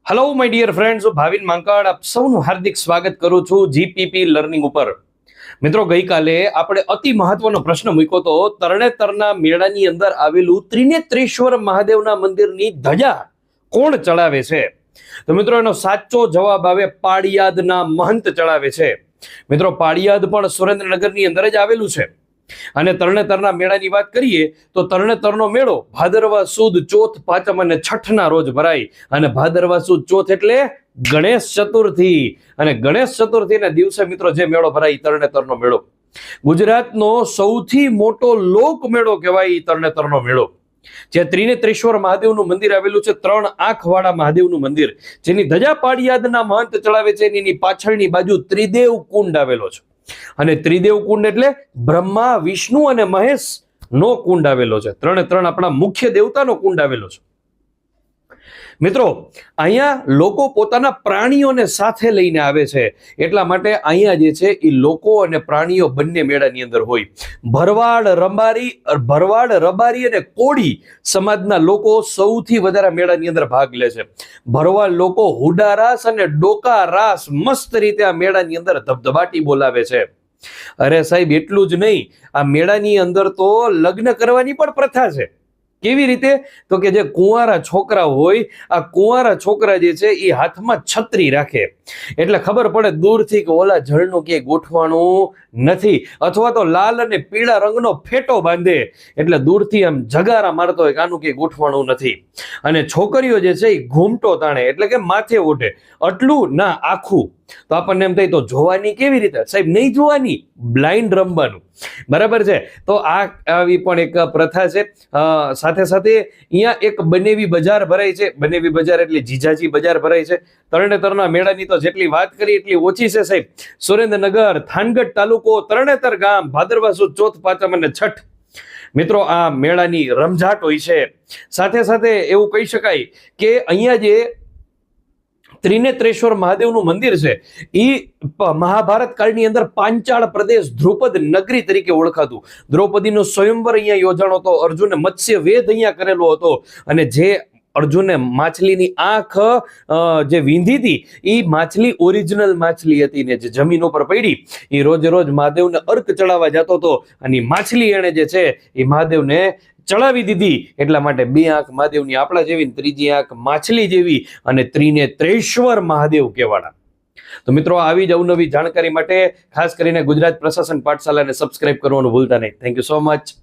Hello my dear friends, હું ભાવિન માંકડ આપ સૌનું હાર્દિક સ્વાગત કરું છું જીપીપી લર્નિંગ ઉપર. મિત્રો, ગઈકાલે આપણે અતિ મહત્વનો પ્રશ્ન મૂક્યો તો તરણેતરના મેળાની અંદર આવેલું ત્રિનેત્રેશ્વર મહાદેવના મંદિરની ધજા કોણ ચડાવે છે? તો મિત્રો, એનો સાચો જવાબ આવે પાળિયાદના મહંત ચડાવે છે. મિત્રો, પાળિયાદ પણ સુરેન્દ્રનગરની અંદર જ આવેલું છે. અને તરણેતરના મેળાની વાત કરીએ તો તરણેતરનો મેળો ભાદરવા સુદ ચોથ, પાંચમ અને છઠના રોજ ભરાય. અને ભાદરવા સુદ ચોથ એટલે ગણેશ ચતુર્થી. અને ગણેશ ચતુર્થીના દિવસે મિત્રો જે મેળો ભરાય તરણેતરનો મેળો ગુજરાતનો સૌથી મોટો લોક મેળો કહેવાય. તરણેતરનો મેળો જે ત્રિનેત્રેશ્વર મહાદેવનું મંદિર આવેલું છે, 3 આંખવાળા મહાદેવનું મંદિર, જેની ધજા પાળિયાદના મહંત ચડાવે છે. એની પાછળની બાજુ ત્રિદેવ કુંડ આવેલો છે. અને ત્રિદેવ કુંડ એટલે બ્રહ્મા, વિષ્ણુ અને મહેશ નો કુંડ આવેલો છે. 3 આપણા મુખ્ય દેવતાનો કુંડ આવેલો છે. મિત્રો, અહીંયા લોકો પોતાના પ્રાણીઓને સાથે લઈને આવે છે. એટલા માટે અહીંયા જે છે એ લોકો અને પ્રાણીઓ બંને મેળાની અંદર હોય. ભરવાડ, રબારી અને કોળી સમાજના લોકો સૌથી વધારે મેળાની અંદર ભાગ લે છે. ભરવાડ લોકો હુડા રાસ અને ડોકા રાસ મસ્ત રીતે આ મેળાની અંદર ધબધબાટી બોલાવે છે. અરે સાહેબ, એટલું જ નહીં, આ મેળાની અંદર તો લગ્ન કરવાની પણ પ્રથા છે. કેવી રીતે? તો કે જે કુંવારા છોકરા હોય, આ કુંવારા છોકરા જે છે એ હાથમાં છત્રી રાખે એટલે ખબર પડે દૂરથી કે ઓલા જળનું ક્યાંય ગોઠવાણું નથી, અથવા તો લાલ અને પીળા રંગનો ફેટો બાંધે એટલે દૂરથી આમ જગારા મારતો હોય કે આનું ક્યાંય ગોઠવાણું નથી. અને છોકરીઓ જે છે એ ઘૂમટો તાણે એટલે કે માથે ઓઢે. આટલું ના, આખું. તો આપણને એમ થાય તો જોવાની કેવી રીતે? સાહેબ, નહીં જોવાની, બ્લાઇન્ડ રમવાનું. બરાબર છે. તો આ આવી પણ એક પ્રથા છે. સાથે સાથે અહીંયા એક બનેવી બજાર ભરાય છે. બનેવી બજાર એટલે જીજાજી બજાર ભરાય છે. તરણેતરના મેળાની તો જેટલી વાત કરી એટલી ઓછી છે સાહેબ. સુરેન્દ્રનગર, થાનગઢ તાલુકો, તરણેતર ગામ, ભાદરવા સુદ ચોથ, પાંચમ અને છઠ મિત્રો આ મેળાની રમઝાટ હોય છે. સાથે સાથે એવું કહી શકાય કે અહીંયા જે ત્રિનેત્રેશ્વર મહાદેવનું મંદિર છે એ મહાભારત કાળની અંદર પાંચાળ પ્રદેશ ધ્રુપદ નગરી તરીકે ઓળખાતું. દ્રૌપદીનો સ્વયંવર અહીંયા યોજાણો હતો. અર્જુને મત્સ્ય વેદ અહીંયા કરેલો હતો. અને જે અર્જુને માછલીની આંખ જે વીંધી હતી એ માછલી ઓરિજિનલ માછલી હતી ને જે જમીન ઉપર પડી એ રોજ મહાદેવને અર્ક ચડાવવા જતો હતો. અને માછલી એને જે છે એ મહાદેવને ચડાવી દીધી. એટલા માટે 2 આંખ મહાદેવની આપણા જેવી, ત્રીજી આંખ માછલી જેવી, અને ત્રિનેત્રેશ્વર મહાદેવ કહેવાના. તો મિત્રો, આવી જ અવનવી જાણકારી માટે ખાસ કરીને ગુજરાત પ્રશાસન પાઠશાલાને સબસ્ક્રાઇબ કરવાનું ભૂલતા નહીં. Thank you so much.